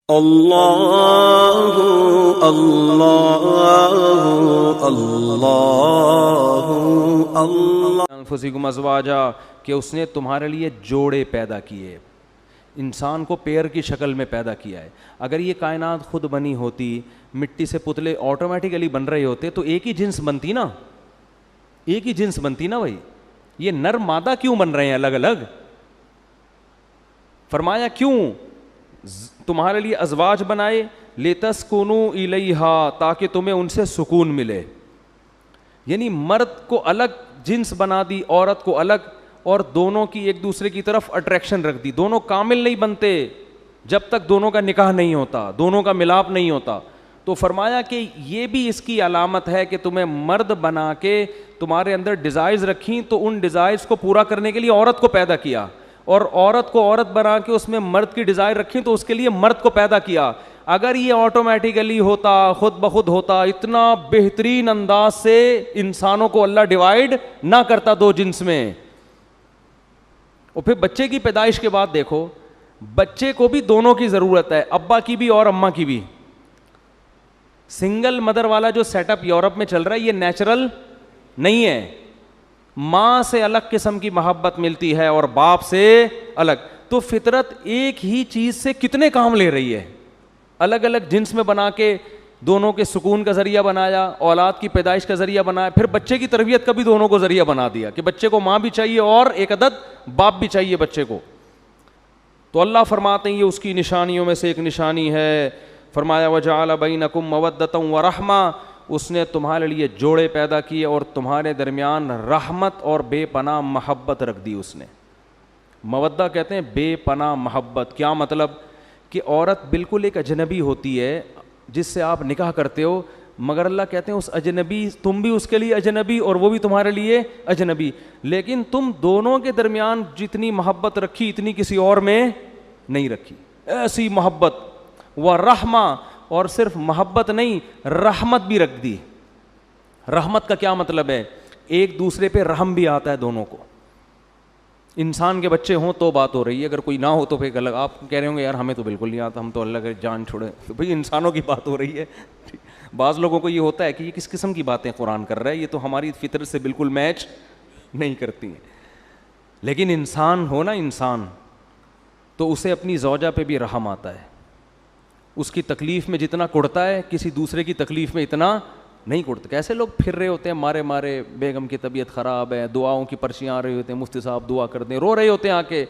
اللہ اللہ اللہ اللہ انفسکم ازواجا کہ اس نے تمہارے لیے جوڑے پیدا کیے، انسان کو پیر کی شکل میں پیدا کیا ہے۔ اگر یہ کائنات خود بنی ہوتی، مٹی سے پتلے آٹومیٹیکلی بن رہے ہوتے تو ایک ہی جنس بنتی نا، ایک ہی جنس بنتی نا بھائی۔ یہ نر مادہ کیوں بن رہے ہیں الگ الگ؟ فرمایا کیوں؟ تمہارے لیے ازواج بنائے، لتسکنوا الیہا تاکہ تمہیں ان سے سکون ملے، یعنی مرد کو الگ جنس بنا دی، عورت کو الگ، اور دونوں کی ایک دوسرے کی طرف اٹریکشن رکھ دی۔ دونوں کامل نہیں بنتے جب تک دونوں کا نکاح نہیں ہوتا، دونوں کا ملاپ نہیں ہوتا۔ تو فرمایا کہ یہ بھی اس کی علامت ہے کہ تمہیں مرد بنا کے تمہارے اندر ڈیزائرز رکھیں تو ان ڈیزائرز کو پورا کرنے کے لیے عورت کو پیدا کیا، اور عورت کو عورت بنا کے اس میں مرد کی ڈیزائر رکھیں تو اس کے لیے مرد کو پیدا کیا۔ اگر یہ آٹومیٹیکلی ہوتا، خود بخود ہوتا، اتنا بہترین انداز سے انسانوں کو اللہ ڈیوائیڈ نہ کرتا دو جنس میں۔ اور پھر بچے کی پیدائش کے بعد دیکھو، بچے کو بھی دونوں کی ضرورت ہے، ابا کی بھی اور اماں کی بھی۔ سنگل مدر والا جو سیٹ اپ یورپ میں چل رہا ہے یہ نیچرل نہیں ہے۔ ماں سے الگ قسم کی محبت ملتی ہے اور باپ سے الگ، تو فطرت ایک ہی چیز سے کتنے کام لے رہی ہے، الگ الگ جنس میں بنا کے دونوں کے سکون کا ذریعہ بنایا، اولاد کی پیدائش کا ذریعہ بنایا، پھر بچے کی تربیت کا بھی دونوں کو ذریعہ بنا دیا کہ بچے کو ماں بھی چاہیے اور ایک عدد باپ بھی چاہیے بچے کو۔ تو اللہ فرماتے ہیں یہ اس کی نشانیوں میں سے ایک نشانی ہے۔ فرمایا وجعل بینکم مودۃ ورحمہ، اس نے تمہارے لیے جوڑے پیدا کیے اور تمہارے درمیان رحمت اور بے پناہ محبت رکھ دی اس نے۔ مودہ کہتے ہیں بے پناہ محبت۔ کیا مطلب؟ کہ عورت بالکل ایک اجنبی ہوتی ہے جس سے آپ نکاح کرتے ہو، مگر اللہ کہتے ہیں اس اجنبی، تم بھی اس کے لیے اجنبی اور وہ بھی تمہارے لیے اجنبی، لیکن تم دونوں کے درمیان جتنی محبت رکھی اتنی کسی اور میں نہیں رکھی، ایسی محبت۔ ورحمہ، اور صرف محبت نہیں، رحمت بھی رکھ دی۔ رحمت کا کیا مطلب ہے؟ ایک دوسرے پہ رحم بھی آتا ہے دونوں کو۔ انسان کے بچے ہوں تو بات ہو رہی ہے، اگر کوئی نہ ہو تو پھر الگ۔ آپ کہہ رہے ہوں گے یار ہمیں تو بالکل نہیں آتا، ہم تو اللہ کے جان چھوڑے، تو بھئی انسانوں کی بات ہو رہی ہے۔ بعض لوگوں کو یہ ہوتا ہے کہ یہ کس قسم کی باتیں قرآن کر رہا ہے، یہ تو ہماری فطرت سے بالکل میچ نہیں کرتی ہیں۔ لیکن انسان ہو نا انسان، تو اسے اپنی زوجہ پہ بھی رحم آتا ہے۔ اس کی تکلیف میں جتنا کڑتا ہے کسی دوسرے کی تکلیف میں اتنا نہیں کڑتا۔ کیسے لوگ پھر رہے ہوتے ہیں مارے مارے، بیگم کی طبیعت خراب ہے، دعاؤں کی پرچیاں آ رہی ہوتے ہیں، مفتی صاحب دعا کر دیں، رو رہے ہوتے ہیں آ کے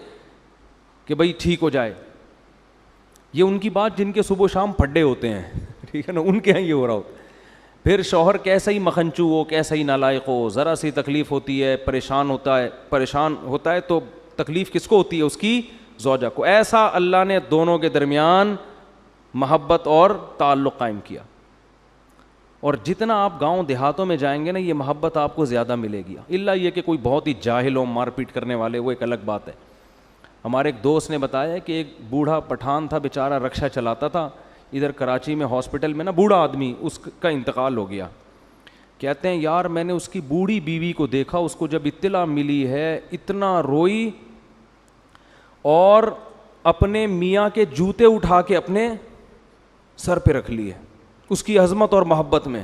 کہ بھائی ٹھیک ہو جائے۔ یہ ان کی بات جن کے صبح و شام پھڈے ہوتے ہیں، ٹھیک ہے نا، ان کے یہاں یہ ہو رہا ہوتا ہے۔ پھر شوہر کیسا ہی مکھنچو ہو، کیسا ہی نالائق ہو، ذرا سی تکلیف ہوتی ہے پریشان ہوتا ہے تو تکلیف کس کو ہوتی ہے؟ اس کی زوجہ کو۔ ایسا اللہ نے دونوں کے درمیان محبت اور تعلق قائم کیا۔ اور جتنا آپ گاؤں دیہاتوں میں جائیں گے نا، یہ محبت آپ کو زیادہ ملے گی، الا یہ کہ کوئی بہت ہی جاہل ہو، مار پیٹ کرنے والے، وہ ایک الگ بات ہے۔ ہمارے ایک دوست نے بتایا کہ ایک بوڑھا پٹھان تھا بیچارہ، رکشہ چلاتا تھا ادھر کراچی میں، ہاسپٹل میں نا بوڑھا آدمی، اس کا انتقال ہو گیا۔ کہتے ہیں یار میں نے اس کی بوڑھی بیوی کو دیکھا، اس کو جب اطلاع ملی ہے اتنا روئی اور اپنے میاں کے جوتے اٹھا کے اپنے سر پہ رکھ لیے اس کی عظمت اور محبت میں۔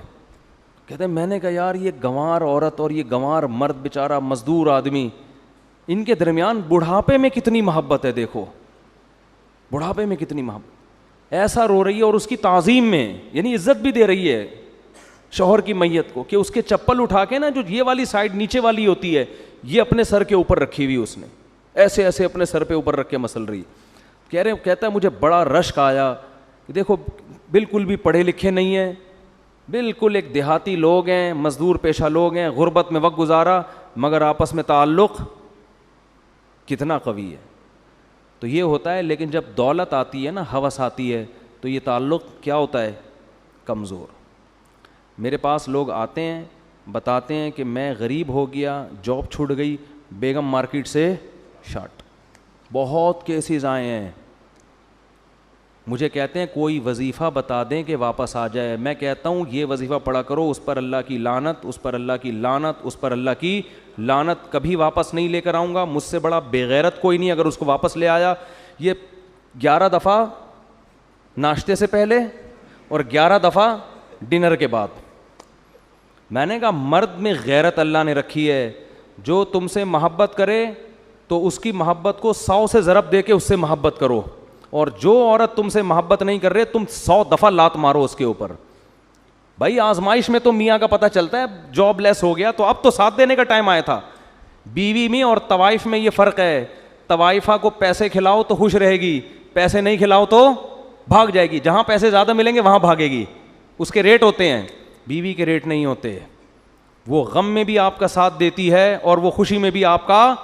کہتے ہیں میں نے کہا یار یہ گنوار عورت اور یہ گنوار مرد بیچارہ مزدور آدمی، ان کے درمیان بڑھاپے میں کتنی محبت ہے، دیکھو بڑھاپے میں کتنی محبت، ایسا رو رہی ہے اور اس کی تعظیم میں، یعنی عزت بھی دے رہی ہے شوہر کی میت کو، کہ اس کے چپل اٹھا کے نا جو یہ والی سائڈ نیچے والی ہوتی ہے یہ اپنے سر کے اوپر رکھی ہوئی، اس نے ایسے ایسے اپنے سر پہ اوپر رکھ کے مسل رہی۔ کہتا ہے مجھے بڑا رشک آیا، دیکھو بالکل بھی پڑھے لکھے نہیں ہیں، بالکل ایک دیہاتی لوگ ہیں، مزدور پیشہ لوگ ہیں، غربت میں وقت گزارا، مگر آپس میں تعلق کتنا قوی ہے۔ تو یہ ہوتا ہے، لیکن جب دولت آتی ہے نا، ہوس آتی ہے، تو یہ تعلق کیا ہوتا ہے؟ کمزور۔ میرے پاس لوگ آتے ہیں بتاتے ہیں کہ میں غریب ہو گیا، جاب چھوٹ گئی، بیگم مارکیٹ سے شارٹ، بہت کیسز آئے ہیں۔ مجھے کہتے ہیں کوئی وظیفہ بتا دیں کہ واپس آ جائے، میں کہتا ہوں یہ وظیفہ پڑھا کرو، اس پر اللہ کی لعنت، اس پر اللہ کی لعنت، اس پر اللہ کی لعنت، کبھی واپس نہیں لے کر آؤں گا، مجھ سے بڑا بے غیرت کوئی نہیں اگر اس کو واپس لے آیا۔ یہ 11 دفعہ ناشتے سے پہلے اور 11 دفعہ ڈنر کے بعد. میں نے کہا مرد میں غیرت اللہ نے رکھی ہے, جو تم سے محبت کرے تو اس کی محبت کو 100 سے ضرب دے کے اس سے محبت کرو, اور جو عورت تم سے محبت نہیں کر رہے تم 100 دفعہ لات مارو اس کے اوپر. بھائی آزمائش میں تو میاں کا پتہ چلتا ہے, جاب لیس ہو گیا تو اب تو ساتھ دینے کا ٹائم آیا تھا. بیوی میں اور طوائف میں یہ فرق ہے, طوائفہ کو پیسے کھلاؤ تو خوش رہے گی, پیسے نہیں کھلاؤ تو بھاگ جائے گی, جہاں پیسے زیادہ ملیں گے وہاں بھاگے گی. اس کے ریٹ ہوتے ہیں, بیوی کے ریٹ نہیں ہوتے. وہ غم میں بھی آپ کا ساتھ دیتی ہے اور وہ خوشی میں بھی آپ کا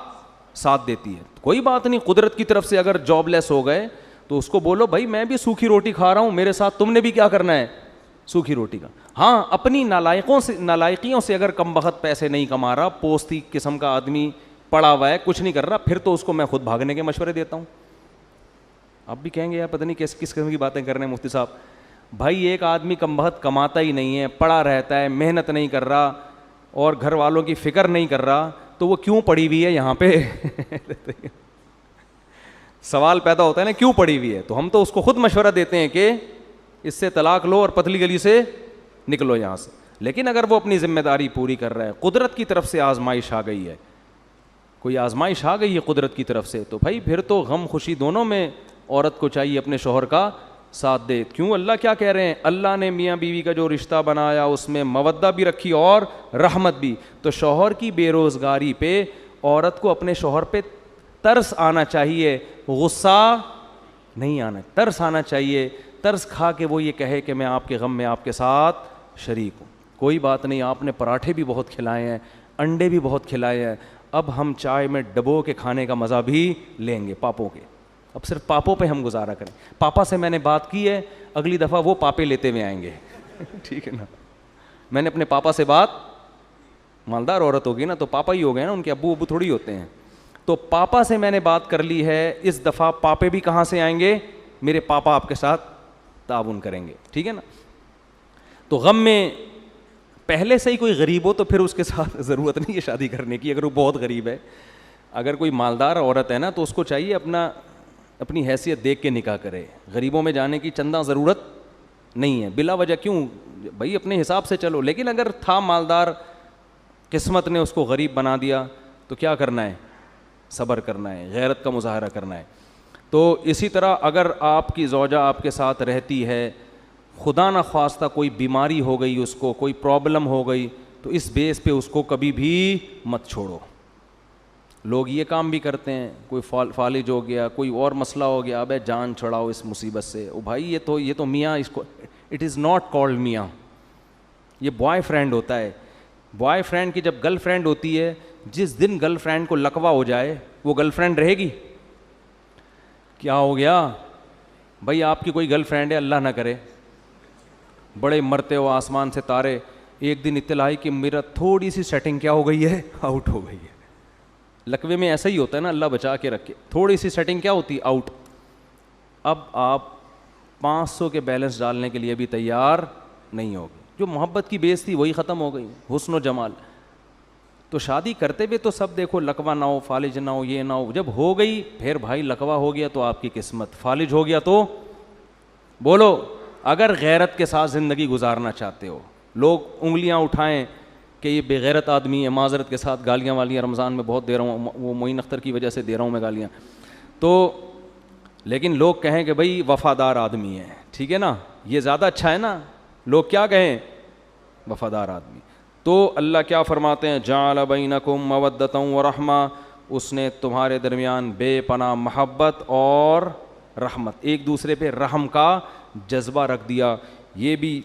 ساتھ دیتی ہے. کوئی بات نہیں, قدرت کی طرف سے اگر جاب لیس ہو گئے تو اس کو بولو بھائی میں بھی سوکھی روٹی کھا رہا ہوں, میرے ساتھ تم نے بھی کیا کرنا ہے, سوکھی روٹی کا. ہاں اپنی نالائقیوں سے اگر کم بخت پیسے نہیں کما رہا, پوستی قسم کا آدمی پڑا ہوا ہے, کچھ نہیں کر رہا, پھر تو اس کو میں خود بھاگنے کے مشورے دیتا ہوں. آپ بھی کہیں گے یار پتہ نہیں کس قسم کی باتیں کر رہے ہیں مفتی صاحب. بھائی ایک آدمی کم بخت کماتا ہی نہیں ہے, پڑا رہتا ہے, محنت نہیں کر رہا اور گھر والوں کی فکر نہیں کر رہا, تو وہ کیوں پڑی ہوئی ہے یہاں پہ؟ سوال پیدا ہوتا ہے نا کیوں پڑی ہوئی ہے. تو ہم تو اس کو خود مشورہ دیتے ہیں کہ اس سے طلاق لو اور پتلی گلی سے نکلو یہاں سے. لیکن اگر وہ اپنی ذمہ داری پوری کر رہا ہے, قدرت کی طرف سے آزمائش آ گئی ہے, کوئی آزمائش آ گئی ہے قدرت کی طرف سے, تو بھائی پھر تو غم خوشی دونوں میں عورت کو چاہیے اپنے شوہر کا ساتھ دے. کیوں اللہ کیا کہہ رہے ہیں, اللہ نے میاں بیوی کا جو رشتہ بنایا اس میں مودہ بھی رکھی اور رحمت بھی. تو شوہر کی بے روزگاری پہ عورت کو اپنے شوہر پہ ترس آنا چاہیے, غصہ نہیں آنا, ترس آنا چاہیے. ترس کھا کے وہ یہ کہے کہ میں آپ کے غم میں آپ کے ساتھ شریک ہوں. کوئی بات نہیں, آپ نے پراٹھے بھی بہت کھلائے ہیں, انڈے بھی بہت کھلائے ہیں, اب ہم چائے میں ڈبو کے کھانے کا مزہ بھی لیں گے پاپوں کے. اب صرف پاپوں پہ ہم گزارا کریں. پاپا سے میں نے بات کی ہے, اگلی دفعہ وہ پاپے لیتے ہوئے آئیں گے. ٹھیک ہے نا, میں نے اپنے پاپا سے بات, مالدار عورت ہوگی نا تو پاپا ہی ہو گئے نا, ان کے ابو تھوڑی ہوتے ہیں. تو پاپا سے میں نے بات کر لی ہے, اس دفعہ پاپے بھی کہاں سے آئیں گے, میرے پاپا آپ کے ساتھ تعاون کریں گے. ٹھیک ہے نا. تو غم میں پہلے سے ہی کوئی غریب ہو تو پھر اس کے ساتھ ضرورت نہیں ہے شادی کرنے کی, اگر وہ بہت غریب ہے. اگر کوئی مالدار عورت ہے نا تو اس کو چاہیے اپنی حیثیت دیکھ کے نکاح کرے. غریبوں میں جانے کی چندہ ضرورت نہیں ہے بلا وجہ. کیوں بھائی, اپنے حساب سے چلو. لیکن اگر تھا مالدار, قسمت نے اس کو غریب بنا دیا, تو کیا کرنا ہے, صبر کرنا ہے, غیرت کا مظاہرہ کرنا ہے. تو اسی طرح اگر آپ کی زوجہ آپ کے ساتھ رہتی ہے, خدا نہ خواستہ کوئی بیماری ہو گئی, اس کو کوئی پرابلم ہو گئی, تو اس بیس پہ اس کو کبھی بھی مت چھوڑو. لوگ یہ کام بھی کرتے ہیں, کوئی فالج ہو گیا, کوئی اور مسئلہ ہو گیا, ابے جان چھڑاؤ اس مصیبت سے. او بھائی یہ تو میاں, اس کو اٹ از ناٹ کالڈ میاں, یہ بوائے فرینڈ ہوتا ہے. بوائے فرینڈ کی جب گرل فرینڈ ہوتی ہے, جس دن گرل فرینڈ کو لقوہ ہو جائے وہ گرل فرینڈ رہے گی؟ کیا ہو گیا بھائی, آپ کی کوئی گرل فرینڈ ہے, اللہ نہ کرے, بڑے مرتے ہو آسمان سے تارے, ایک دن اطلاع کہ میرا تھوڑی سی سیٹنگ کیا ہو گئی ہے, آؤٹ ہو گئی ہے. لقوے میں ایسا ہی ہوتا ہے نا, اللہ بچا کے رکھے, تھوڑی سی سیٹنگ کیا ہوتی, آؤٹ. اب آپ 500 کے بیلنس ڈالنے کے لیے بھی تیار نہیں ہوگے. جو محبت کی بیس تھی وہی ختم ہو گئی, حسن و جمال. تو شادی کرتے ہوئے تو سب دیکھو لقوہ نہ ہو, فالج نہ ہو, یہ نہ ہو. جب ہو گئی پھر بھائی لقوہ ہو گیا تو آپ کی قسمت, فالج ہو گیا تو بولو. اگر غیرت کے ساتھ زندگی گزارنا چاہتے ہو, لوگ انگلیاں اٹھائیں کہ یہ بے غیرت آدمی ہے, معذرت کے ساتھ گالیاں والیاں رمضان میں بہت دے رہا ہوں, وہ معین اختر کی وجہ سے دے رہا ہوں میں گالیاں, تو لیکن لوگ کہیں کہ بھائی وفادار آدمی ہے. ٹھیک ہے نا, یہ زیادہ اچھا ہے نا, لوگ کیا کہیں, وفادار آدمی. تو اللہ کیا فرماتے ہیں, جعل بینکم مودۃ ورحمہ, اس نے تمہارے درمیان بے پناہ محبت اور رحمت, ایک دوسرے پہ رحم کا جذبہ رکھ دیا. یہ بھی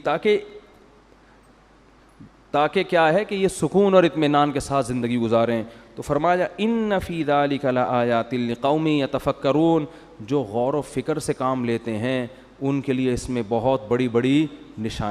تاکہ کیا ہے کہ یہ سکون اور اطمینان کے ساتھ زندگی گزاریں. تو فرمایا ان فی ذلک لآیات لقوم یتفکرون, جو غور و فکر سے کام لیتے ہیں ان کے لیے اس میں بہت بڑی بڑی نشانی.